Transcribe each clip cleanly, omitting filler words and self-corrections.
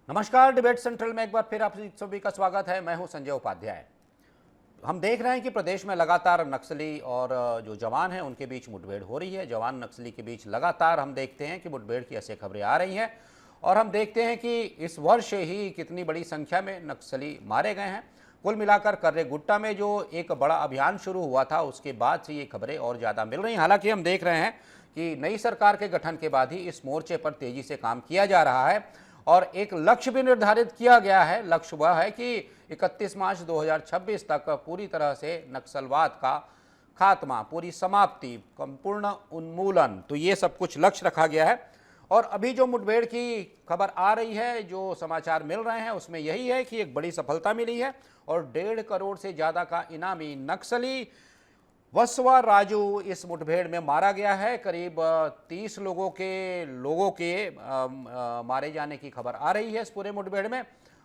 नमस्कार, debate central में एक बार फिर आप सभी का स्वागत है। मैं हूं संजय उपाध्याय। हम देख रहे हैं कि प्रदेश में लगातार नक्सली और जो जवान हैं उनके बीच मुठभेड़ हो रही है। जवान नक्सली के बीच लगातार हम देखते हैं कि मुठभेड़ की ऐसी खबरें आ रही हैं और हम देखते हैं कि इस वर्ष ही कितनी बड़ी संख्या में नक्सली मारे गए हैं। कुल मिलाकर कर्रे गुट्टा में जो एक बड़ा अभियान शुरू हुआ था उसके बाद से ये खबरें और ज़्यादा मिल रही हैं। हालांकि हम देख रहे हैं कि नई सरकार के गठन के बाद ही इस मोर्चे पर तेजी से काम किया जा रहा है और एक लक्ष्य भी निर्धारित किया गया है। लक्ष्य वह है कि 31 मार्च 2026 तक पूरी तरह से नक्सलवाद का खात्मा, पूरी समाप्ति, संपूर्ण उन्मूलन, तो ये सब कुछ लक्ष्य रखा गया है। और अभी जो मुठभेड़ की खबर आ रही है, जो समाचार मिल रहे हैं, उसमें यही है कि एक बड़ी सफलता मिली है और 1.5 करोड़ से ज़्यादा का इनामी नक्सली वसवा राजू इस मुठभेड़ में मारा गया है। करीब 30 लोगों के मारे जाने की खबर आ रही है इस पूरे मुठभेड़ में।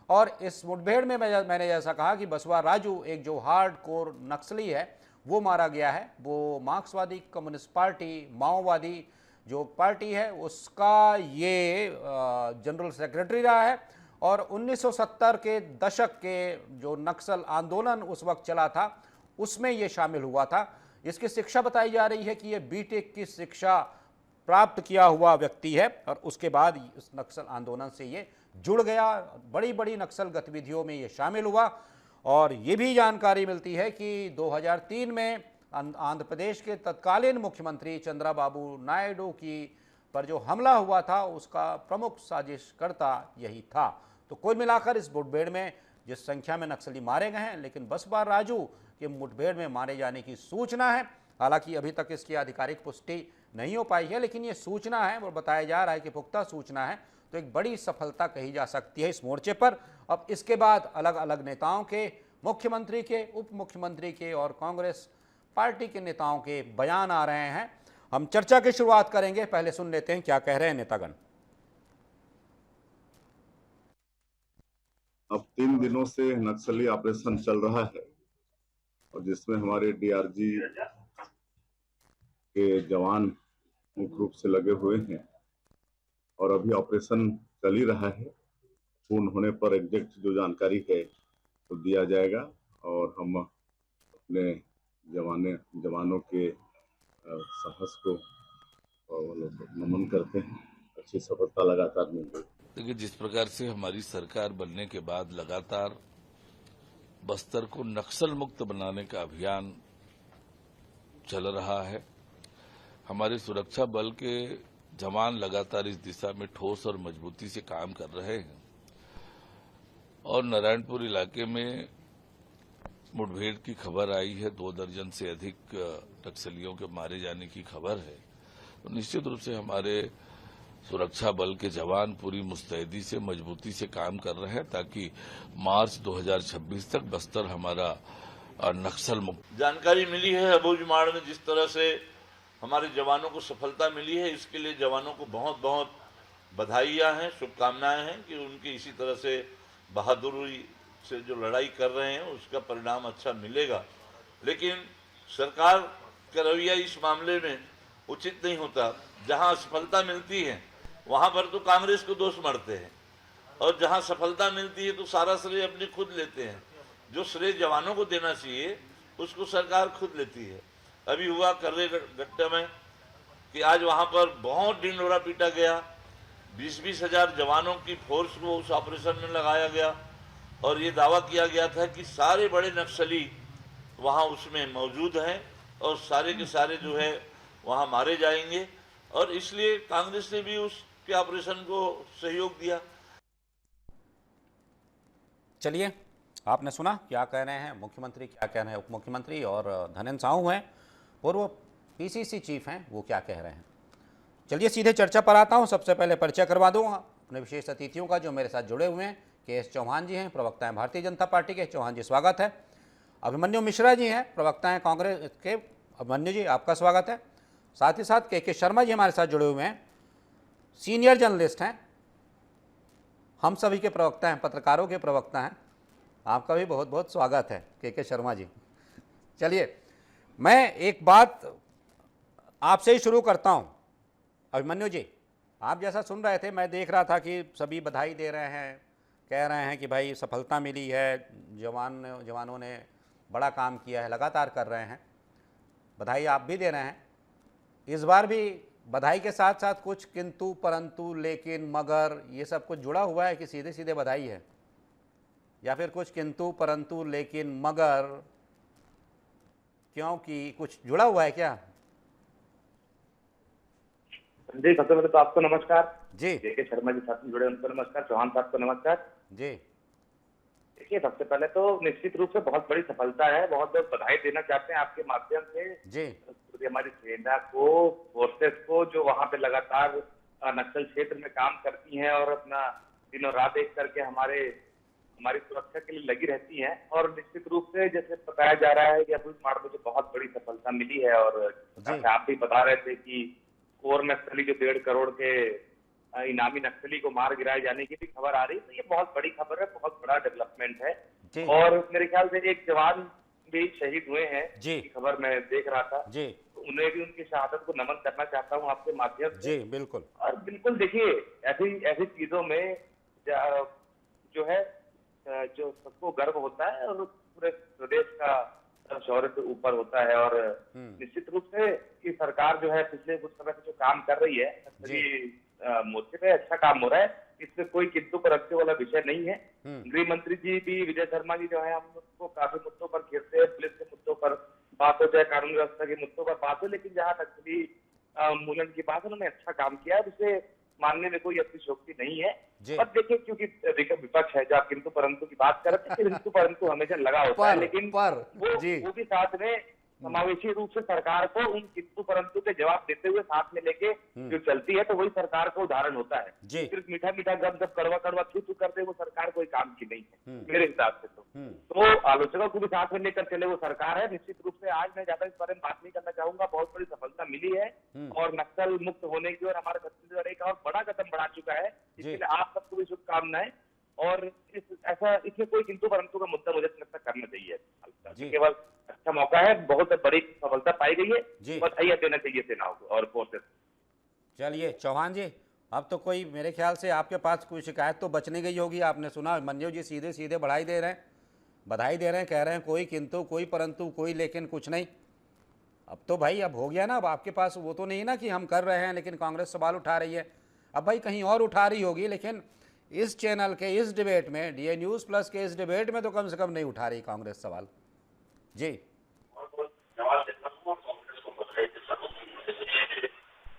और इस मुठभेड़ में मैंने जैसा कहा कि बसवा राजू एक जो हार्ड कोर नक्सली है वो मारा गया है। वो मार्क्सवादी कम्युनिस्ट पार्टी, माओवादी जो पार्टी है उसका ये जनरल सेक्रेटरी रहा है और 1970 के दशक के जो नक्सल आंदोलन उस वक्त चला था उसमें ये शामिल हुआ था। इसकी शिक्षा बताई जा रही है कि ये बीटेक की शिक्षा प्राप्त किया हुआ व्यक्ति है और उसके बाद इस नक्सल आंदोलन से ये जुड़ गया, बड़ी बड़ी नक्सल गतिविधियों में ये शामिल हुआ। और ये भी जानकारी मिलती है कि 2003 में आंध्र प्रदेश के तत्कालीन मुख्यमंत्री चंद्रबाबू नायडू की पर जो हमला हुआ था उसका प्रमुख साजिशकर्ता यही था। तो कुल मिलाकर इस मुठभेड़ में जिस संख्या में नक्सली मारे गए हैं, लेकिन बसवा राजू के मुठभेड़ में मारे जाने की सूचना है। हालांकि अभी तक इसकी आधिकारिक पुष्टि नहीं हो पाई है, लेकिन ये सूचना है और बताया जा रहा है कि पुख्ता सूचना है, तो एक बड़ी सफलता कही जा सकती है इस मोर्चे पर। अब इसके बाद अलग अलग नेताओं के, मुख्यमंत्री के, उप मुख्यमंत्री के और कांग्रेस पार्टी के नेताओं के बयान आ रहे हैं। हम चर्चा की शुरुआत करेंगे, पहले सुन लेते हैं क्या कह रहे हैं नेतागण। अब 3 दिनों से नक्सली ऑपरेशन चल रहा है और जिसमें हमारे डीआरजी के जवान मुख्य रूप से लगे हुए हैं और अभी ऑपरेशन चल ही रहा है। पूर्ण होने पर एग्जैक्ट जो जानकारी है तो दिया जाएगा और हम अपने जवानों के साहस को नमन करते हैं। अच्छी सफलता लगातार मिल रही है। देखिए, जिस प्रकार से हमारी सरकार बनने के बाद लगातार बस्तर को नक्सल मुक्त बनाने का अभियान चल रहा है, हमारे सुरक्षा बल के जवान लगातार इस दिशा में ठोस और मजबूती से काम कर रहे हैं और नारायणपुर इलाके में मुठभेड़ की खबर आई है। 2 दर्जन से अधिक नक्सलियों के मारे जाने की खबर है। तो निश्चित रूप से हमारे सुरक्षा बल के जवान पूरी मुस्तैदी से, मजबूती से काम कर रहे हैं ताकि मार्च 2026 तक बस्तर हमारा नक्सल मुक्त। जानकारी मिली है अबूझमाड़ में जिस तरह से हमारे जवानों को सफलता मिली है, इसके लिए जवानों को बहुत बहुत बधाइयां हैं, शुभकामनाएं हैं कि उनकी इसी तरह से बहादुरी से जो लड़ाई कर रहे हैं उसका परिणाम अच्छा मिलेगा। लेकिन सरकार का रवैया इस मामले में उचित नहीं होता। जहां सफलता मिलती है वहां पर तो कांग्रेस को दोष मढ़ते हैं और जहां सफलता मिलती है तो सारा श्रेय अपने खुद लेते हैं। जो श्रेय जवानों को देना चाहिए उसको सरकार खुद लेती है। अभी हुआ कर्रे गट्टा में कि आज वहां पर बहुत ढिंढोरा पीटा गया, 20-20 हजार जवानों की फोर्स को उस ऑपरेशन में लगाया गया और ये दावा किया गया था कि सारे बड़े नक्सली वहां उसमें मौजूद हैं और सारे के सारे जो है वहां मारे जाएंगे और इसलिए कांग्रेस ने भी उसके ऑपरेशन को सहयोग दिया। चलिए, आपने सुना क्या कह रहे हैं मुख्यमंत्री, क्या कह रहे हैं उप मुख्यमंत्री, और धनेन्द्र साहू हैं, पूर्व पीसीसी चीफ हैं, वो क्या कह रहे हैं। चलिए सीधे चर्चा पर आता हूं। सबसे पहले परिचय करवा दूंगा अपने विशेष अतिथियों का जो मेरे साथ जुड़े हुए हैं। के.एस. चौहान जी हैं, प्रवक्ता हैं भारतीय जनता पार्टी के। चौहान जी स्वागत है। अभिमन्यु मिश्रा जी हैं, प्रवक्ता हैं कांग्रेस के। अभिमन्यु जी आपका स्वागत है। साथ ही साथ के शर्मा जी हमारे साथ जुड़े हुए हैं, सीनियर जर्नलिस्ट हैं, हम सभी के प्रवक्ता हैं, पत्रकारों के प्रवक्ता हैं। आपका भी बहुत बहुत स्वागत है के शर्मा जी। चलिए मैं एक बात आपसे ही शुरू करता हूं। अभिमन्यु जी, आप जैसा सुन रहे थे, मैं देख रहा था कि सभी बधाई दे रहे हैं, कह रहे हैं कि भाई सफलता मिली है, जवानों ने बड़ा काम किया है, लगातार कर रहे हैं, बधाई आप भी दे रहे हैं। इस बार भी बधाई के साथ साथ कुछ किंतु परंतु लेकिन मगर ये सब कुछ जुड़ा हुआ है कि सीधे सीधे बधाई है, या फिर कुछ किंतु परंतु लेकिन मगर क्योंकि कुछ जुड़ा हुआ है क्या? जी, सबसे पहले तो आपको नमस्कार जी के शर्मा जी साथ में जुड़े उनको नमस्कार, चौहान साहब को नमस्कार। जी देखिए, सबसे पहले तो निश्चित रूप से बहुत बड़ी सफलता है, बहुत बहुत बधाई देना चाहते हैं आपके माध्यम से जी पूरी हमारी सेना को, फोर्सेस को, जो वहां पे लगातार नक्सल क्षेत्र में काम करती हैं और अपना दिनों रात एक करके हमारी सुरक्षा के लिए लगी रहती हैं। और निश्चित रूप से जैसे बताया जा रहा है कि अभी मार्ग में बहुत बड़ी सफलता मिली है, और जैसे आप भी बता रहे थे कि कोर नक्सली जो 1.5 करोड़ के इनामी नक्सली को मार गिराए जाने की भी खबर आ रही है, तो ये बहुत बड़ी खबर है, बहुत बड़ा डेवलपमेंट है। जी और मेरे ख्याल से एक जवान भी शहीद हुए हैं, जी की खबर मैं देख रहा था, जी तो उन्हें भी उनकी शहादत को नमन करना चाहता हूँ आपके माध्यम से। जी बिल्कुल। और बिल्कुल देखिए, ऐसी ऐसी चीजों में जो है जो सबको गर्व होता है और पूरे प्रदेश का शौर्य के ऊपर होता है। और निश्चित रूप से कि सरकार जो है पिछले कुछ समय से जो काम कर रही है, नक्सली मोर्चे पे अच्छा काम हो रहा है, इसमें कोई किंतु परंतु वाला विषय नहीं है। गृह मंत्री जी भी, विजय शर्मा जी जो है, हम उसको काफी मुद्दों पर घेरते हैं, पुलिस के मुद्दों पर बात हो चाहे कानून व्यवस्था के मुद्दों पर बात हो, लेकिन जहाँ नक्सली मूलन की बात है, उन्होंने अच्छा काम किया है, उसे मानने में कोई अतिशयोक्ति नहीं है। पर देखिए, क्योंकि विपक्ष है, जो आप किंतु परंतु की बात करते हैं, किंतु परंतु हमेशा लगा होता है, लेकिन वो भी साथ में समावेशी रूप से सरकार को उन किंतु परंतु के जवाब देते हुए साथ में लेके जो चलती है, तो वही सरकार का उदाहरण होता है। सिर्फ मीठा मीठा गप गप कड़वा कड़वा थू थू करते वो सरकार कोई काम की नहीं है मेरे हिसाब से। तो आलोचकों को भी साथ में लेकर चले वो सरकार है। निश्चित रूप से आज मैं ज्यादा इस बारे में बात नहीं करना चाहूंगा, बहुत बड़ी सफलता मिली है और नक्सल मुक्त होने की और हमारा छत्तीसगढ़ एक और बड़ा कदम बढ़ा चुका है, इसके लिए आप सबको भी शुभकामनाएं। और इसमें कोई किंतु परंतु का मुद्दा मुझे लगता करना चाहिए, केवल अच्छा मौका है, बहुत बड़ी सफलता पाई गई है, बधाई देना चाहिए सेनाओं को और फोर्सेस। चलिए चौहान जी, अब तो कोई मेरे ख्याल से आपके पास कोई शिकायत तो बच नहीं गई होगी। आपने सुना मंजू जी सीधे सीधे बधाई दे रहे हैं, कह रहे हैं कोई किंतु कोई परंतु कोई लेकिन कुछ नहीं। अब तो भाई अब हो गया ना, अब आपके पास वो तो नहीं ना कि हम कर रहे हैं लेकिन कांग्रेस सवाल उठा रही है। अब भाई कहीं और उठा रही होगी, लेकिन इस चैनल के इस डिबेट में, DA न्यूज़ प्लस के इस डिबेट में तो कम से कम नहीं उठा रही कांग्रेस सवाल। जी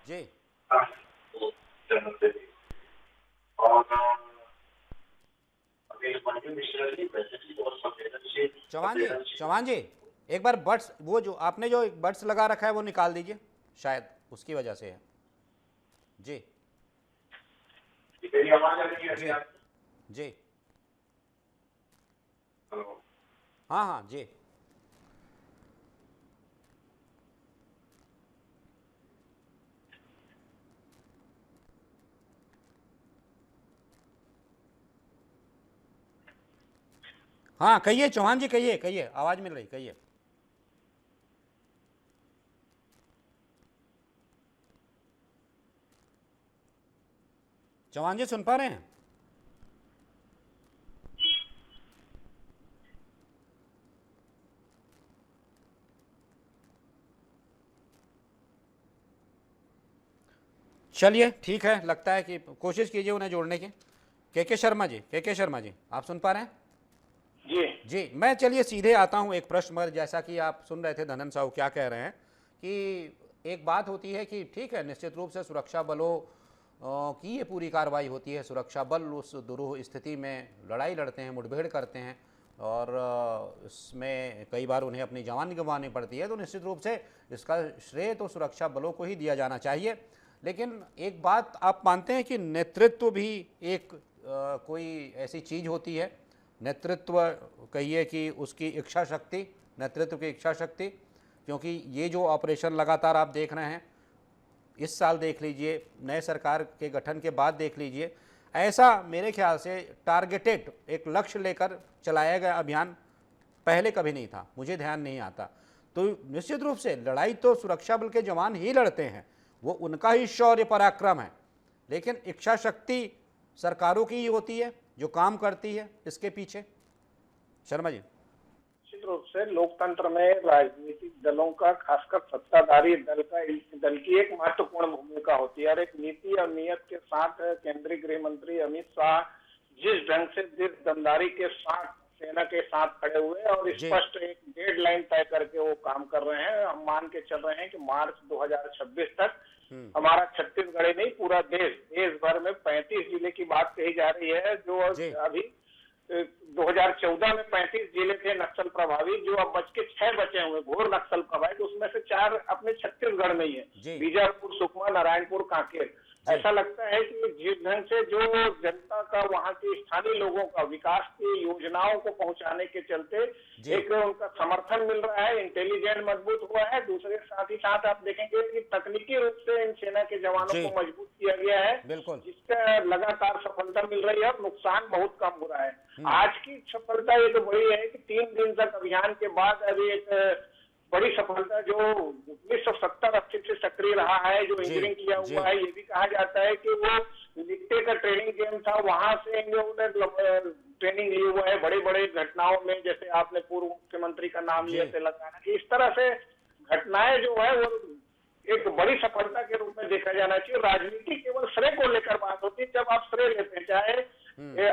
जी चौहान जी एक बार बट्स, वो जो आपने जो बट्स लगा रखा है वो निकाल दीजिए, शायद उसकी वजह से है। जी जी जी हाँ हाँ जी हाँ कहिए चौहान जी, कहिए आवाज मिल रही, कहिए। चौहान जी सुन पा रहे हैं? चलिए ठीक है, लगता है कि कोशिश कीजिए उन्हें जोड़ने की। के शर्मा जी आप सुन पा रहे हैं? जी मैं चलिए सीधे आता हूं एक प्रश्न पर। जैसा कि आप सुन रहे थे धनन साहू क्या कह रहे हैं कि एक बात होती है कि ठीक है, निश्चित रूप से सुरक्षा बलों की ये पूरी कार्रवाई होती है, सुरक्षा बल उस दुरूह स्थिति में लड़ाई लड़ते हैं, मुठभेड़ करते हैं और इसमें कई बार उन्हें अपनी जान गंवानी पड़ती है, तो निश्चित रूप से इसका श्रेय तो सुरक्षा बलों को ही दिया जाना चाहिए। लेकिन एक बात आप मानते हैं कि नेतृत्व भी एक कोई ऐसी चीज़ होती है, नेतृत्व कहिए कि उसकी इच्छा शक्ति, नेतृत्व की इच्छा शक्ति, क्योंकि ये जो ऑपरेशन लगातार आप देख रहे हैं, इस साल देख लीजिए, नए सरकार के गठन के बाद देख लीजिए, ऐसा मेरे ख्याल से टारगेटेड एक लक्ष्य लेकर चलाया गया अभियान पहले कभी नहीं था, मुझे ध्यान नहीं आता। तो निश्चित रूप से लड़ाई तो सुरक्षा बल के जवान ही लड़ते हैं, वो उनका ही शौर्य पराक्रम है, लेकिन इच्छा शक्ति सरकारों की ही होती है, जो काम करती है इसके पीछे? शर्मा जी। निश्चित रूप से लोकतंत्र में राजनीतिक दलों का, खासकर सत्ताधारी दल की एक महत्वपूर्ण भूमिका होती है और एक नीति और नियत के साथ केंद्रीय गृह मंत्री अमित शाह जिस ढंग से दमदारी के साथ सेना के साथ खड़े हुए और स्पष्ट एक डेडलाइन तय करके वो काम कर रहे हैं। हम मान के चल रहे हैं कि मार्च 2026 तक हमारा छत्तीसगढ़ ही नहीं पूरा देश भर में 35 जिले की बात कही जा रही है, जो अभी 2014 में 35 जिले थे नक्सल प्रभावी, जो अब बच के 6 बचे हुए घोर नक्सल प्रभावित, उसमें से 4 अपने छत्तीसगढ़ में ही है, बीजापुर, सुकमा, नारायणपुर, कांकेर। ऐसा लगता है कि जिस ढंग से जो जनता का, वहाँ के स्थानीय लोगों का विकास की योजनाओं को पहुंचाने के चलते एक उनका समर्थन मिल रहा है, इंटेलिजेंस मजबूत हुआ है। दूसरे साथ ही साथ आप देखेंगे कि तकनीकी रूप से इन सेना के जवानों को मजबूत किया गया है, जिसका लगातार सफलता मिल रही है और नुकसान बहुत कम हो रहा है। आज की सफलता ये तो बड़ी है कि 3 दिन तक अभियान के बाद अभी एक बड़ी सफलता जो 1970-80 से सक्रिय रहा है, जो इंजीनियरिंग किया हुआ है, ये भी कहा जाता है कि वो लिखते का ट्रेनिंग गेम था, वहां से ट्रेनिंग ली हुआ है बड़े बड़े घटनाओं में, जैसे आपने पूर्व मुख्यमंत्री का नाम लिया तेलंगाना की। इस तरह से घटनाएं जो है वो एक बड़ी सफलता के रूप में देखा जाना चाहिए। राजनीति केवल श्रेय को लेकर बात होती है, जब आप श्रेय लेते हैं, चाहे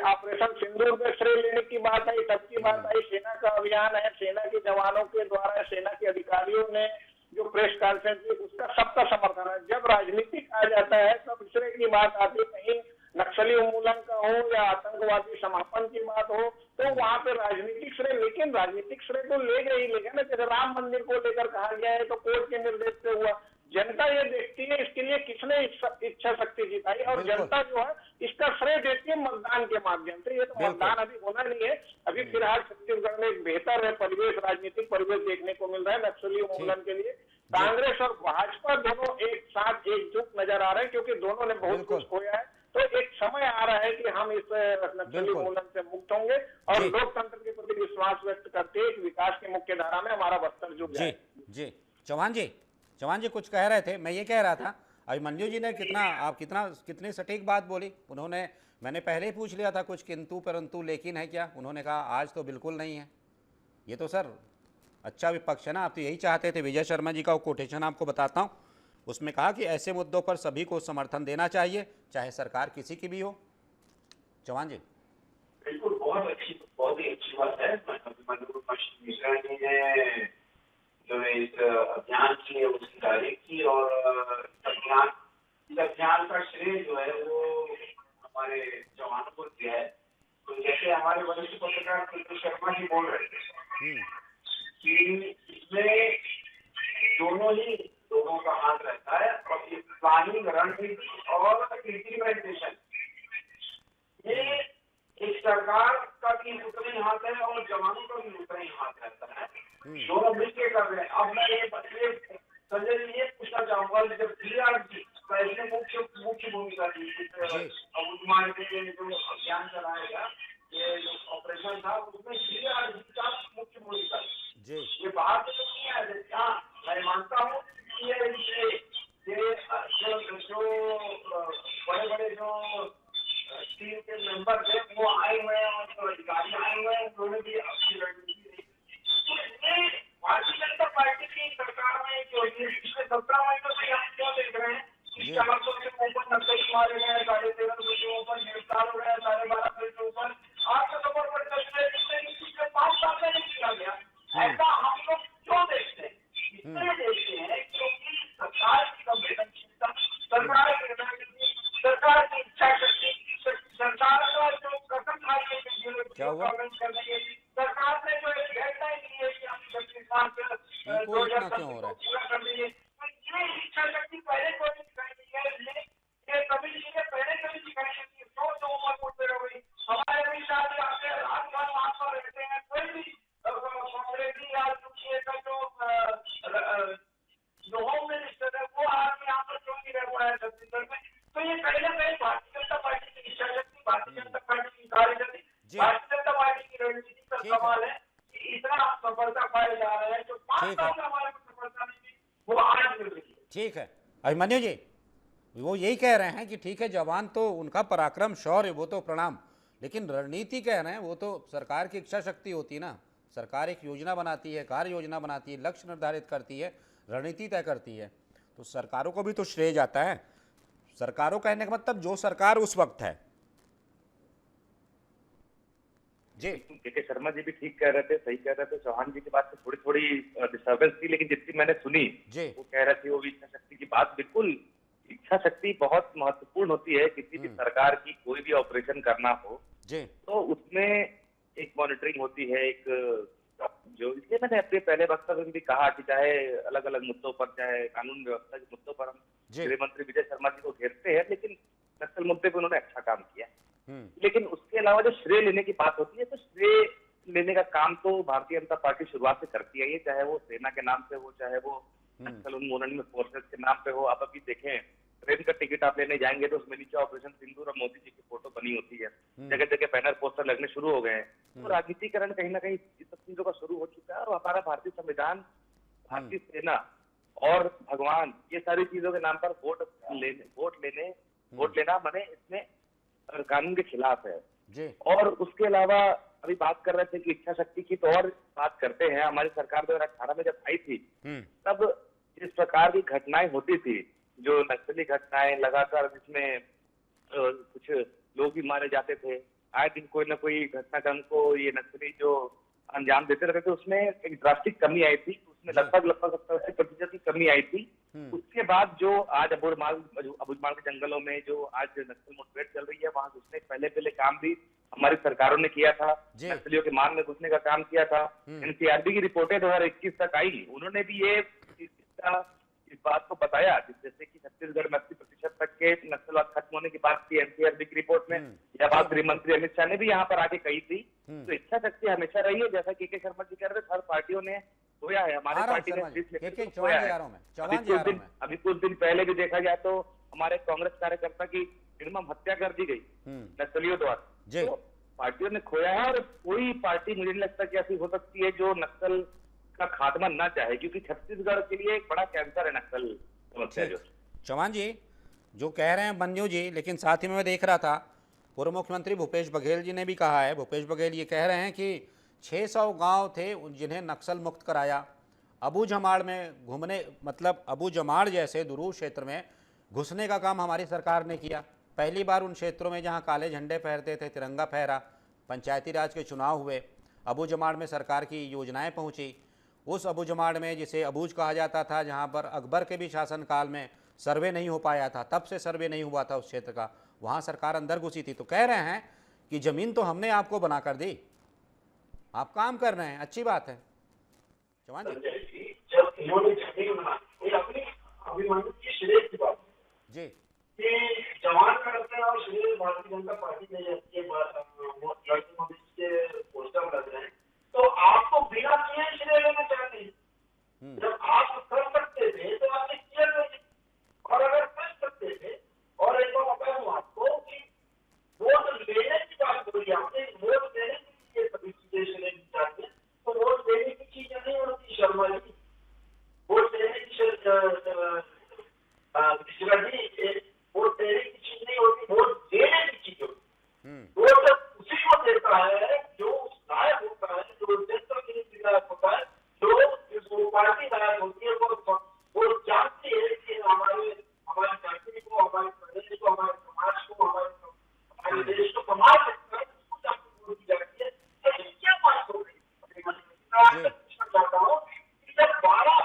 ऑपरेशन सिंदूर में श्रेय लेने की बात आई, तब की बात आई, सेना का अभियान है, सेना के जवानों के द्वारा, सेना के अधिकारियों ने जो प्रेस कॉन्फ्रेंस की, उसका सबका समर्थन है। जब राजनीतिक आ जाता है तब श्रेय की बात आती है, कहीं नक्सली उन्मूलन का हो या आतंकवादी समापन की बात हो, तो वहां पे राजनीतिक श्रेय, लेकिन राजनीतिक श्रेय तो लेगा ही लेगा ना। जैसे राम मंदिर को लेकर कहा गया है तो कोर्ट के निर्देश से हुआ, जनता ये देखती है इसके लिए किसने इच्छा शक्ति जिताई, और जनता जो है इसका श्रेय देती है मतदान के माध्यम से। ये तो मतदान अभी होना नहीं है, अभी फिलहाल छत्तीसगढ़ में एक बेहतर है परिवेश, राजनीतिक परिवेश देखने को मिल रहा है नक्सली उन्मूलन के लिए। कांग्रेस और भाजपा दोनों एक साथ एकजुट नजर आ रहे हैं, क्योंकि दोनों ने बहुत कुछ खोया है। तो एक समय आ रहा है कि हम इस नक्सली उन्मूलन से मुक्त होंगे और लोकतंत्र के प्रति विश्वास व्यक्त करते हैं कि विकास की मुख्य धारा में हमारा बस्तर जुड़ जाए। जी चौहान जी कुछ कह रहे थे, मैं ये कह रहा था अभिमन्यु जी ने कितनी सटीक बात बोली। उन्होंने, मैंने पहले ही पूछ लिया था कुछ किंतु परंतु लेकिन है क्या, उन्होंने कहा आज तो बिल्कुल नहीं है। ये तो सर अच्छा विपक्ष है ना, आप तो यही चाहते थे। विजय शर्मा जी का कोटेशन आपको बताता हूँ, उसमें कहा कि ऐसे मुद्दों पर सभी को समर्थन देना चाहिए, चाहे सरकार किसी की भी हो। चौहान जी। बिल्कुल, बहुत ही अच्छी बात है। मिश्रा जी ने जो इस अभियान की उसकी तारीफ की, और इस अभियान का श्रेय जो है वो हमारे जवानों को दिया है। तो जैसे हमारे वरिष्ठ पत्रकार कुलदीप शर्मा जी बोल रहे थे कि इसमें दोनों ही लोगों का हाथ रहता है, और ये प्लानिंग, रणनीति और इम्प्लीमेंटेशन, ये एक सरकार का भी उतना ही हाथ है और जवानों का भी उतना ही हाथ रहता है, दोनों मिलकर कर रहे हैं। अब मैं ये संजय जी ये पूछना चाहूंगा, जब DRG पहले मुख्य भूमिका थी उस्मान के जो अभियान चलाया गया, ये जो ऑपरेशन था उसमें DRG का मुख्य भूमिका थी। ये बाहर से नहीं आया। हाँ, मैं मानता हूँ कि ये जो बड़े बड़े जो टीम के मेंबर थे वो आए हुए हैं और जो अधिकारी आए हुए हैं उन्होंने भी अपनी रणनीति दी। भारतीय जनता पार्टी की सरकार में जो पिछले 17 महीनों से हम क्यों देख रहे हैं कि 400 के ऊपर नक्सली मारे गए, 13.5 के ऊपर गिरफ्तार हो गए, 12.5 के ऊपर 8 नंबर पर पिछले 5 साल में नहीं किया गया। ऐसा हम लोग क्यों देखते हैं? इसलिए देखते हैं क्योंकि सरकार की संवेदनशीलता, सरकार की इच्छा शक्ति, सरकार का जो कदम उठाने के लिए सरकार ने जो एक गाइडलाइन दी है कि हम 26 माह से 2020 को पूरा कर देंगे, तो ये इच्छा शक्ति पहले कोई नहीं दिखाई दी है। ये कभी चीजें पहले कभी दिखाई नहीं दी, जो उम्र मुझसे हो गई। हमारे अभी शादी आते हैं, रात भर वहां पर रहते हैं, कोई भी कांग्रेसी या यूपीए का जो होम मिनिस्टर है वो आदमी यहाँ पर क्यों नहीं रह रहा है छत्तीसगढ़ में? तो ये कहीं ना कहीं भारतीय जनता पार्टी की इच्छा शक्ति, भारतीय जनता पार्टी की कार्यशक्ति, भारतीय जनता पार्टी की रणनीति का सवाल है कि इतना सफलता पाए जा रहे हैं जो 5 साल में हमारे को सफलता नहीं मिली, वो आज मिल रही है। ठीक है अभिमन्यु जी, वो यही कह रहे हैं कि ठीक है जवान तो उनका पराक्रम, शौर्य, वो तो प्रणाम, लेकिन रणनीति कह रहे हैं, वो तो सरकार की इच्छा शक्ति होती है ना। सरकार एक योजना बनाती है, कार्य योजना बनाती है, लक्ष्य निर्धारित करती है, रणनीति तय करती है, तो सरकारों को भी तो श्रेय जाता है। सरकारों कहने का मतलब जो सरकार उस वक्त है। जी के शर्मा जी भी ठीक कह रहे थे, सही कह रहे थे। चौहान जी की बात में थोड़ी थोड़ी डिस्टर्बेंस थी, लेकिन जितनी मैंने सुनी जी वो कह रहे थे वो भी इच्छा शक्ति की बात। बिल्कुल, इच्छा शक्ति बहुत महत्वपूर्ण होती है। किसी भी सरकार की कोई भी ऑपरेशन करना हो जी तो उसमें एक मॉनिटरिंग होती है, एक जो, इसलिए मैंने अपने पहले वक्तव्य में भी कहा कि चाहे अलग अलग मुद्दों पर, चाहे कानून व्यवस्था के मुद्दों पर हम जी गृह मंत्री विजय शर्मा जी को घेरते हैं, लेकिन नक्सल मुद्दे पर उन्होंने अच्छा काम किया। हम्म लेकिन उसके अलावा जो श्रेय लेने की बात होती है, तो श्रेय लेने का काम तो भारतीय जनता पार्टी शुरुआत से करती है, चाहे वो सेना के नाम से हो, चाहे वो नक्सल उन्मूलन में फोर्सेस के नाम पे हो। आप अभी देखें, ट्रेन का टिकट आप लेने जाएंगे तो उसमें नीचे ऑपरेशन सिंदूर और मोदी जी की फोटो बनी होती है। जगह जगह बैनर पोस्टर लगने शुरू हो गए हैं। तो राजनीतिकरण कहीं ना कहीं इस सब चीजों का शुरू हो चुका है। और हमारा भारतीय संविधान, भारतीय सेना और भगवान, ये सारी चीजों के नाम पर वोट लेना माने इसमें कानून के खिलाफ है। जी और उसके अलावा अभी बात कर रहे थे कि इच्छा शक्ति की, तो और बात करते हैं। हमारी सरकार 2018 में जब आई थी, तब जिस प्रकार की घटनाएं होती थी, जो नक्सली घटनाएं लगातार, जिसमें कुछ लोग भी मारे जाते थे, आए दिन कोई ना कोई घटनाक्रम को ये नक्सली जो अंजाम देते रहते थे, उसमें एक ड्रास्टिक कमी आई थी। उसमें लगभग 70-80% की कमी आई थी। उसके बाद जो आज अबूजमाल के जंगलों में जो आज नक्सल मुठभेड़ चल रही है, वहां घुसने पहले काम भी हमारी सरकारों ने किया था। नक्सलियों के मान में घुसने का काम किया था। एनसीआरबी की रिपोर्टें 2021 तक आई, उन्होंने भी ये इस बात को बताया, जैसे कि छत्तीसगढ़ में 80% तक के नक्सलवाद खत्म होने की बात की एनसीआरबी की रिपोर्ट में। यह बात गृह मंत्री अमित शाह ने भी यहाँ पर आके कही थी। तो इच्छा शक्ति हमेशा रही है, जैसा के शर्मा जी कह रहे थे, हर पार्टियों ने खोया है। हमारी पार्टी ने खोया है। अभी कुछ दिन पहले भी देखा जाए तो हमारे कांग्रेस कार्यकर्ता की निर्मम हत्या कर दी गई नक्सलियों द्वारा। तो पार्टियों ने खोया है, और कोई पार्टी मुझे नहीं लगता कि ऐसी हो सकती है जो नक्सल का खात्मा ना चाहे, क्योंकि छत्तीसगढ़ के लिए एक बड़ा कैंसर है नक्सल समस्या। जो चौहान जी जो कह रहे हैं बंजू जी, लेकिन साथ ही में मैं देख रहा था पूर्व मुख्यमंत्री भूपेश बघेल जी ने भी कहा है। भूपेश बघेल ये कह रहे हैं कि 600 गांव थे जिन्हें नक्सल मुक्त कराया। अबूझमाड़ में घूमने, मतलब अबूझमाड़ जैसे दुरूह क्षेत्र में घुसने का काम हमारी सरकार ने किया। पहली बार उन क्षेत्रों में जहां काले झंडे फहरते थे, तिरंगा फहरा। पंचायती राज के चुनाव हुए, अबूझमाड़ में सरकार की योजनाएं पहुंची। उस अबूझमाड़ में, जिसे अबूझ कहा जाता था, जहां पर अकबर के भी शासनकाल में सर्वे नहीं हो पाया था, तब से सर्वे नहीं हुआ था उस क्षेत्र का, वहां सरकार अंदर घुसी थी। तो कह रहे हैं कि जमीन तो हमने आपको बना कर दी, आप काम कर रहे हैं, अच्छी बात है। चौहान जी जब इन्होंने जमीन बनाई, अपनी अभिमानी की श्रेय की बात जी कि जवान करते हैं और श्रेय भारतीय जनता पार्टी में के पोस्टर लग रहे हैं, तो आपको बिना किए श्रेय लेना चाहते हैं। जब आप कर सकते थे तो आपने किया नहीं, और अगर कर सकते थे, और एक बार बता दूं आपको कि वोट लेने की बात बोली आपने, वोट देने के लिए सभी चीजें श्रेय दी जाती है। तो वोट देने की चीजें नहीं होती शर्मा जी, वोट देने की वोट देने की चीज नहीं होती, वोट देने की चीज होती। वोट उसी को देता है जो लायक होता है, जो जनता के लिए लायक होता है, जो पार्टी लायक होती है। वो जानती है कि हमारी कंट्री को, हमारे प्रदेश को, हमारे समाज को, हमारे देश को संभाल सकता है, उसको जाकर वोट दी जाती है। तो क्या बात हो रही है? चाहता हूँ कि जब 12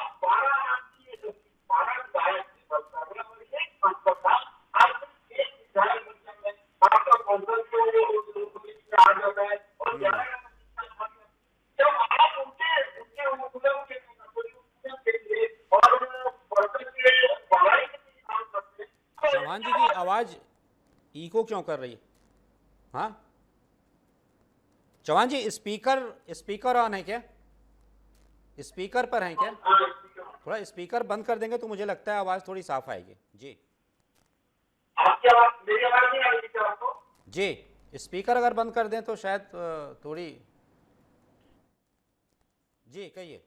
चौहान जी की आवाज इको क्यों कर रही है? हाँ चौहान जी, स्पीकर ऑन है क्या? स्पीकर पर है क्या? थोड़ा स्पीकर बंद कर देंगे तो मुझे लगता है आवाज थोड़ी साफ आएगी। जी आपकी आवाज, मेरी आवाज नहीं आ रही क्या आपको? जी, स्पीकर अगर बंद कर दें तो शायद थोड़ी। जी कहिए,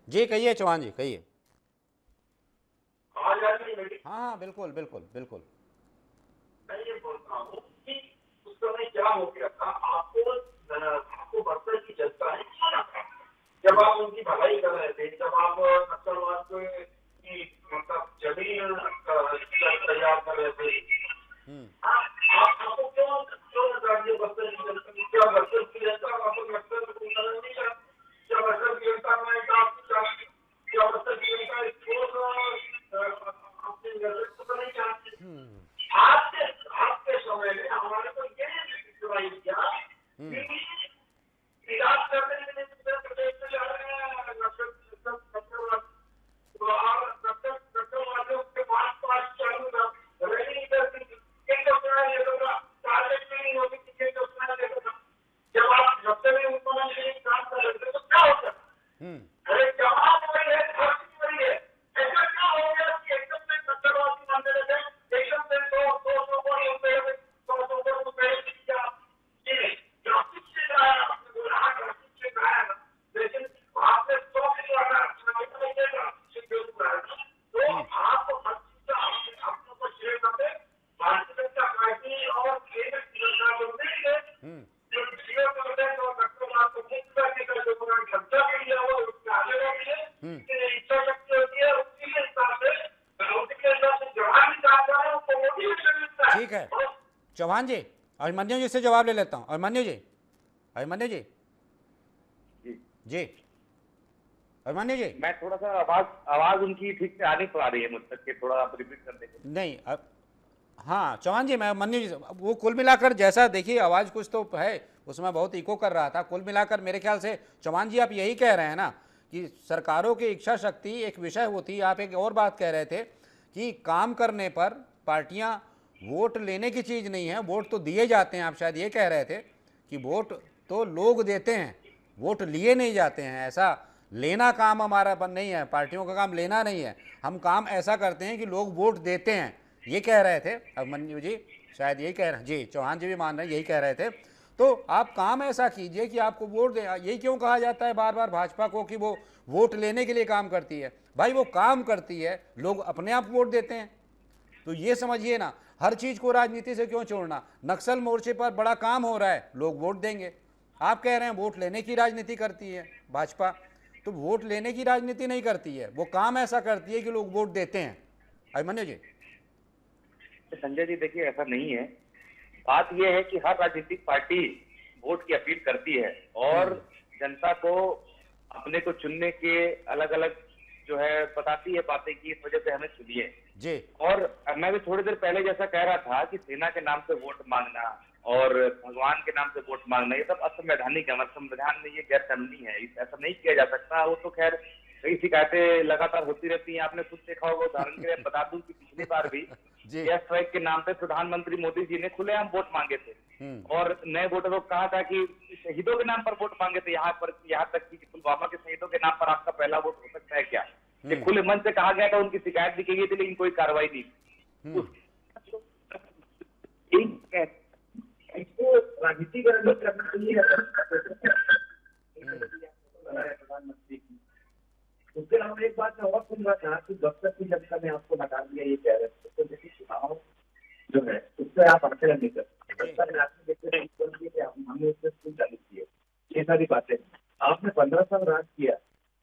जी कहिए चौहान जी, कहिए। आवाज आ रही है मेरी? हाँ हाँ बिल्कुल बिल्कुल बिल्कुल। मैं ये बोलता हूँ कि उस समय क्या हो गया था, आपको बस्तर की जनता ने किया था जब आप उनकी भलाई कर रहे थे, जब आप नक्सलवाद की मतलब जमीन तैयार कर रहे थे, आपको क्यों नकार दिया बस्तर की जनता ने? क्या बस्तर की जनता आपको नक्सल को नहीं चाहती? क्या बस्तर की जनता में क्या बस्तर की जनता अपने नजर को नहीं चाहती? आपके समय में हमारे को ये दिखाई दिया कि इलाज करने के लिए प्रदेश में जा रहे हैं नक्सलवादियों के पास चलूंगा रैली करती एक लेगा टारगेट नहीं होगी कि लेगा। जब आप नक्सली उत्पन्न के लिए काम कर रहे थे तो क्या होता? अरे जवाब वही है, धरती वही है। ऐसा क्या हो गया कि एकदम से नक्सलवादी मानने लगे, एकदम से दो सौ को लेकिन आपने 100 की तो आप हर चीज का अपने को शेयर करते भारतीय जनता पार्टी और केंद्र सरकार जो मिलकर जो शेयर करते हैं तो नक्सलवाद को मुक्त करने का जो उन्होंने ढांचा किया वो उसके आगे होगी इच्छा शक्ति होती है उसी के हिसाब से उसके अंदर से जवान भी चाहता है उसको मोटिवेशन मिलता है। ठीक है चौहान जी, अभिमन्यु जी से जवाब ले लेता हूँ। अभिमन्यु जी जी अभिमन्यु जी, मैं थोड़ा सा आवाज उनकी ठीक से आ नहीं पा रही है मुझ तक, थोड़ा आप रिपीट कर देंगे? नहीं हाँ चौहान जी, मैं अभिमन्यु जी वो कुल मिलाकर जैसा देखिए आवाज़ कुछ तो है उसमें बहुत इको कर रहा था। कुल मिलाकर मेरे ख्याल से चौहान जी आप यही कह रहे हैं ना कि सरकारों की इच्छा शक्ति एक विषय होती है। आप एक और बात कह रहे थे कि काम करने पर पार्टियां वोट लेने की चीज़ नहीं है, वोट तो दिए जाते हैं। आप शायद ये कह रहे थे कि वोट तो लोग देते हैं, वोट लिए नहीं जाते हैं। ऐसा लेना काम हमारा नहीं है, पार्टियों का काम लेना नहीं है, हम काम ऐसा करते हैं कि लोग वोट देते हैं, ये कह रहे थे अभिमन्यु जी। शायद यही कह रहे जी, चौहान जी भी मान रहे हैं यही कह रहे थे। तो आप काम ऐसा कीजिए कि आपको वोट दे। यही क्यों कहा जाता है बार बार भाजपा को कि वो वोट लेने के लिए काम करती है? भाई वो काम करती है, लोग अपने आप वोट देते हैं। तो ये समझिए ना, हर चीज़ को राजनीति से क्यों छोड़ना। नक्सल मोर्चे पर बड़ा काम हो रहा है, लोग वोट देंगे। आप कह रहे हैं वोट लेने की राजनीति करती है भाजपा, तो वोट लेने की राजनीति नहीं करती है, वो काम ऐसा करती है कि लोग वोट देते हैं। अभिमन्यु जी। तो संजय जी देखिए, ऐसा नहीं है। बात यह है कि हर राजनीतिक पार्टी वोट की अपील करती है और जनता को अपने को चुनने के अलग अलग जो है बताती है बातें कि इस वजह से हमें चुनिए जी। और मैं भी थोड़ी देर पहले जैसा कह रहा था कि सेना के नाम से वोट मांगना और भगवान के नाम से वोट मांगना ये सब असंवैधानिक है। हमारे संविधान में ये गैर कानूनी है, ऐसा नहीं किया जा सकता। वो तो खैर कई शिकायतें लगातार होती रहती हैं, आपने खुद देखा होगा। उदाहरण के लिए बता दूं कि पिछली बार भी एयर स्ट्राइक के नाम पे प्रधानमंत्री मोदी जी ने खुलेआम वोट मांगे थे और नए वोटरों को कहा था कि शहीदों के नाम पर वोट मांगे थे। यहाँ तक कि पुलवामा के शहीदों के नाम पर आपका पहला वोट हो सकता है क्या? ये खुले मन से कहा गया था, उनकी शिकायत भी की गई थी लेकिन कोई कार्रवाई नहीं थी। इसको राजनीतिकरण करना चाहिए प्रधानमंत्री की। उसके अलावा एक बात मैं और सुन रहा था कि बस्तर की जनता ने आपको हटा दिया, ये कह रहे थे। तो देखिए चुनाव जो है उससे आप आचरण नहीं करते। बस्तर में आपने देखते हमने उससे स्कूल चालू किए, ये सारी बातें। आपने 15 साल राज किया।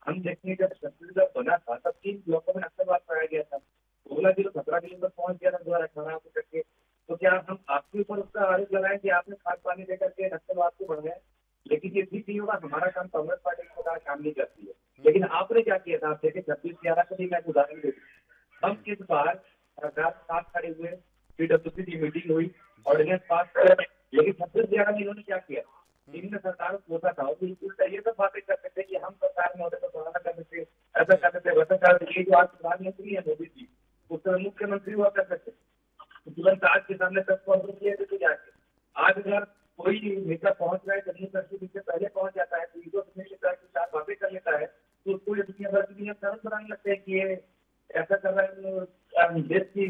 हम देखते हैं जब छत्तीसगढ़ बना था तब 3 ब्लॉकों में नक्सलवाद पाया गया था। 16 किलो 17 किलो तक पहुंच गया था 2018 को करके। तो क्या हम आपके ऊपर उसका आरोप लगाएं कि आपने खाद पानी देकर के नक्सलवाद को बढ़ाया? लेकिन ये ठीक नहीं होगा। हमारा काम कांग्रेस पार्टी की सरकार काम नहीं करती है। लेकिन आपने क्या किया था? आप देखें 26/11 को भी मैं उदाहरण दे दूं। हम इस बार सरकार के साथ खड़े हुए, पीडब्ल्यूसी की मीटिंग हुई, ऑर्डिनेंस पास कर, लेकिन 26/11 में इन्होंने क्या किया? इन्होंने सरकार को सोचा था बिल्कुल ये सब बातें करते थे कि हम सरकार में होते तो फलाना करते थे, ऐसा करते थे, वैसा करते थे। जो आज प्रधानमंत्री है मोदी जी, उस समय मुख्यमंत्री हुआ करते थे, तुरंत आज के सामने तक पहुंच किए थे। जाके आज अगर कोई नेता पहुंच रहा है जम्मू कश्मीर से पहले पहुंच जाता है तो ईगो में लेता है, 4 बातें कर लेता है, तो उसको ये दुनिया भर की दुनिया शर्म बनाने लगते हैं कि ये ऐसा कर रहा है, देश की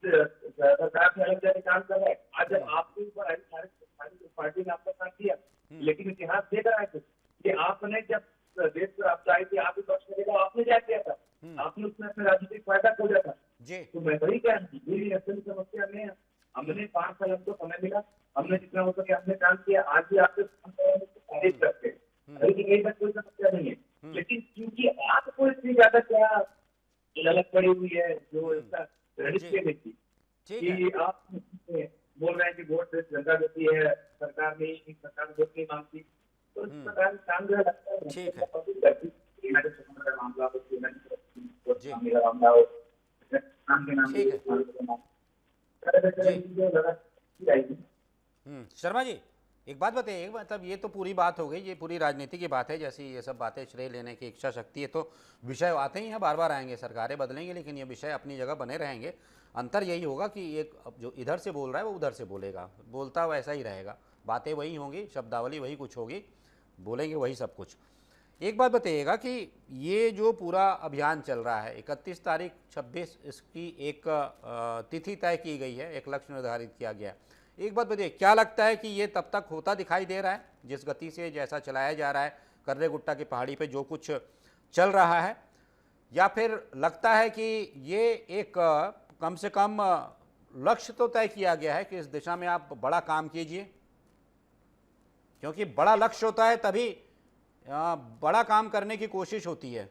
सरकार में अलग जगह काम कर रहा है। आज जब आपके ऊपर सारी पार्टी ने आपका साथ दिया, लेकिन इतिहास देख रहा है कि आपने जब देश पर आप चाहे थे आप ही पक्ष में आपने क्या किया था? आपने उसमें अपना राजनीतिक फायदा खोजा था। तो मैं वही कह रहा हूँ, समस्या में हमने 5 साल हमको समय मिला, हमने जितना हो सके हमने काम किया। आज भी आपसे तारीफ करते हैं, लेकिन ये कोई समस्या नहीं है। लेकिन क्योंकि आपको इतनी ज्यादा क्या ललक पड़ी हुई है जो इसका क्रेडिट के व्यक्ति कि आप बोल रहे हैं कि वोट से जनता देती है, सरकार वोट नहीं मांगती, तो इस प्रकार काम जो लगता है ठीक है। शर्मा जी, एक बात बताइए, मतलब ये तो पूरी बात हो गई, ये पूरी राजनीति की बात है, जैसी ये सब बातें श्रेय लेने की इच्छा शक्ति है तो विषय आते ही हैं, बार बार आएंगे, सरकारें बदलेंगे लेकिन ये विषय अपनी जगह बने रहेंगे। अंतर यही होगा कि एक जो इधर से बोल रहा है वो उधर से बोलेगा, बोलता वैसा ही रहेगा, बातें वही होंगी, शब्दावली वही कुछ होगी, बोलेंगे वही सब कुछ। एक बात बताइएगा कि ये जो पूरा अभियान चल रहा है 31 तारीख 26 इसकी एक तिथि तय की गई है, एक लक्ष्य निर्धारित किया गया है। एक बात बताइए, क्या लगता है कि ये तब तक होता दिखाई दे रहा है जिस गति से जैसा चलाया जा रहा है कर्रे गुट्टा की पहाड़ी पे जो कुछ चल रहा है, या फिर लगता है कि ये एक कम से कम लक्ष्य तो तय किया गया है कि इस दिशा में आप बड़ा काम कीजिए, क्योंकि बड़ा लक्ष्य होता है तभी बड़ा काम करने की कोशिश होती है।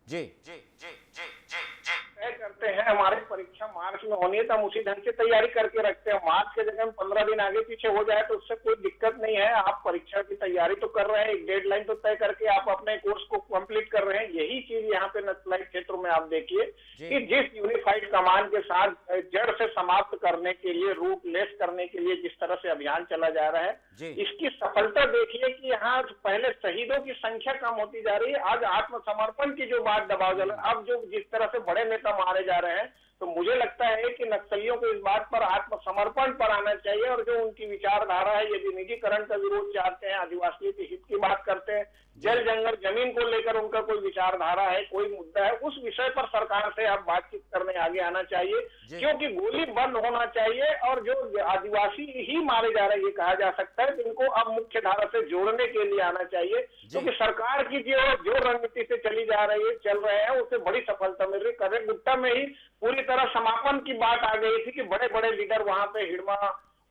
जी जी जी जी जी जी तय करते हैं हमारे परीक्षा मार्च में होनी है तो हम उसी ढंग से तैयारी करके रखते हैं। मार्च के जगह में 15 दिन आगे पीछे हो जाए तो उससे कोई दिक्कत नहीं है। आप परीक्षा की तैयारी तो कर रहे हैं, एक डेडलाइन तो तय करके आप अपने कोर्स को कंप्लीट कर रहे हैं। यही चीज यहाँ पे नक्सलाइट क्षेत्रों में आप देखिए कि जिस यूनिफाइड कमांड के साथ जड़ से समाप्त करने के लिए, रूट लेस करने के लिए जिस तरह से अभियान चला जा रहा है, इसकी सफलता देखिए कि यहाँ पहले शहीदों की संख्या कम होती जा रही है, आज आत्मसमर्पण की जो बात दबाव जल, अब जो जिस तरह से बड़े नेता मारे जा रहे हैं, तो मुझे लगता है कि नक्सलियों को इस बात पर आत्मसमर्पण पर आना चाहिए। और जो उनकी विचारधारा है, यदि निजीकरण का विरोध चाहते हैं, आदिवासियों के हित की बात करते हैं, जल जंगल जमीन को लेकर उनका कोई विचारधारा है, कोई मुद्दा है, उस विषय पर सरकार से अब बातचीत करने आगे आना चाहिए, क्योंकि गोली बंद होना चाहिए। और जो आदिवासी ही मारे जा रहे हैं, ये कहा जा सकता है, इनको अब मुख्य धारा से जोड़ने के लिए आना चाहिए, क्योंकि सरकार की जो रणनीति से चल रहे हैं उससे बड़ी सफलता मिल रही। कर्रे गुट्टा में ही पूरी तरह समापन की बात आ गई थी कि बड़े बड़े लीडर वहां पे, हिड़मा,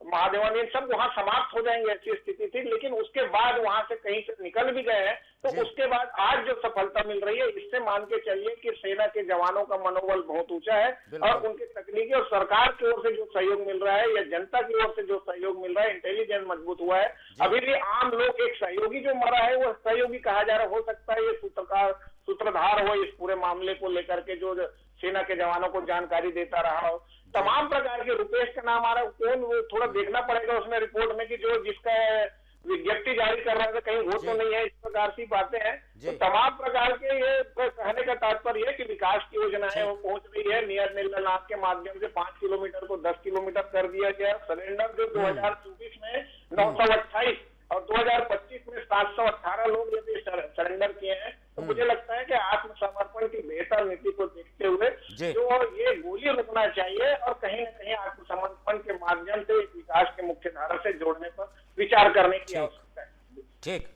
महादेवानी, सब वहां समाप्त हो जाएंगे, ऐसी स्थिति थी। लेकिन उसके बाद वहां से कहीं से निकल भी गए हैं, तो उसके बाद आज जो सफलता मिल रही है, इससे मान के चलिए कि सेना के जवानों का मनोबल बहुत ऊंचा है, और उनके तकनीकी और सरकार की ओर से जो सहयोग मिल रहा है या जनता की ओर से जो सहयोग मिल रहा है, इंटेलिजेंस मजबूत हुआ है। अभी भी आम लोग, एक सहयोगी जो मरा है वो सहयोगी कहा जा रहा, हो सकता है ये सूत्रधार हो इस पूरे मामले को लेकर के, जो सेना के जवानों को जानकारी देता रहा हो। तमाम प्रकार के, रुपेश का नाम आ रहा है, कौन, वो थोड़ा देखना पड़ेगा उसमें रिपोर्ट में कि जो जिसका विज्ञप्ति जारी कर रहा है कहीं वो तो नहीं है, इस प्रकार की बातें हैं। तो तमाम प्रकार के, ये कहने का तात्पर्य है कि विकास की योजनाएं वो पहुंच रही है। नियर नीलनाथ के माध्यम से 5 किलोमीटर को 10 किलोमीटर कर दिया गया। सरेंडर जो 2024 में 928 और 2025 में 718 लोग यदि सरेंडर किए हैं, तो मुझे लगता है कि आत्मसमर्पण की बेहतर नीति को देखते हुए जो ये गोली रुकना चाहिए और कहीं न कहीं आत्मसमर्पण के माध्यम से विकास के मुख्य धारा से जोड़ने पर विचार करने की आवश्यकता है। ठीक,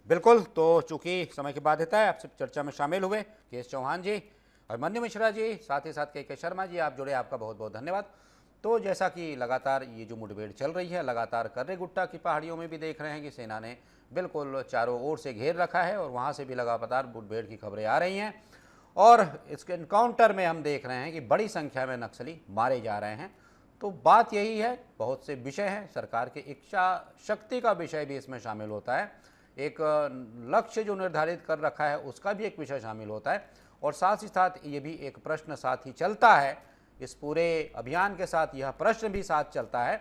बिल्कुल। तो चूंकि समय की बाध्यता है, आपसे चर्चा में शामिल हुए केएस चौहान जी, अभिमन्यु मिश्रा जी, साथ ही साथ के शर्मा जी, आप जुड़े, आपका बहुत बहुत धन्यवाद। तो जैसा कि लगातार ये जो मुठभेड़ चल रही है, लगातार कर्रे गुट्टा की पहाड़ियों में भी देख रहे हैं कि सेना ने बिल्कुल चारों ओर से घेर रखा है और वहाँ से भी लगातार मुठभेड़ की खबरें आ रही हैं, और इसके इनकाउंटर में हम देख रहे हैं कि बड़ी संख्या में नक्सली मारे जा रहे हैं। तो बात यही है, बहुत से विषय हैं, सरकार की इच्छा शक्ति का विषय भी इसमें शामिल होता है, एक लक्ष्य जो निर्धारित कर रखा है उसका भी एक विषय शामिल होता है, और साथ ही साथ ये भी एक प्रश्न साथ ही चलता है, इस पूरे अभियान के साथ यह प्रश्न भी साथ चलता है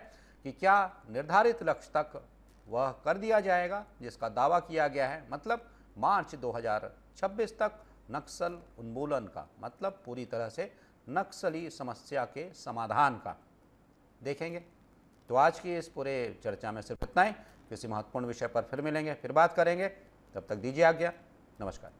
कि क्या निर्धारित लक्ष्य तक वह कर दिया जाएगा जिसका दावा किया गया है, मतलब मार्च 2026 तक नक्सल उन्मूलन का, मतलब पूरी तरह से नक्सली समस्या के समाधान का देखेंगे। तो आज की इस पूरे चर्चा में सिर्फ इतना ही, किसी महत्वपूर्ण विषय पर फिर मिलेंगे, फिर बात करेंगे, तब तक दीजिए आज्ञा, नमस्कार।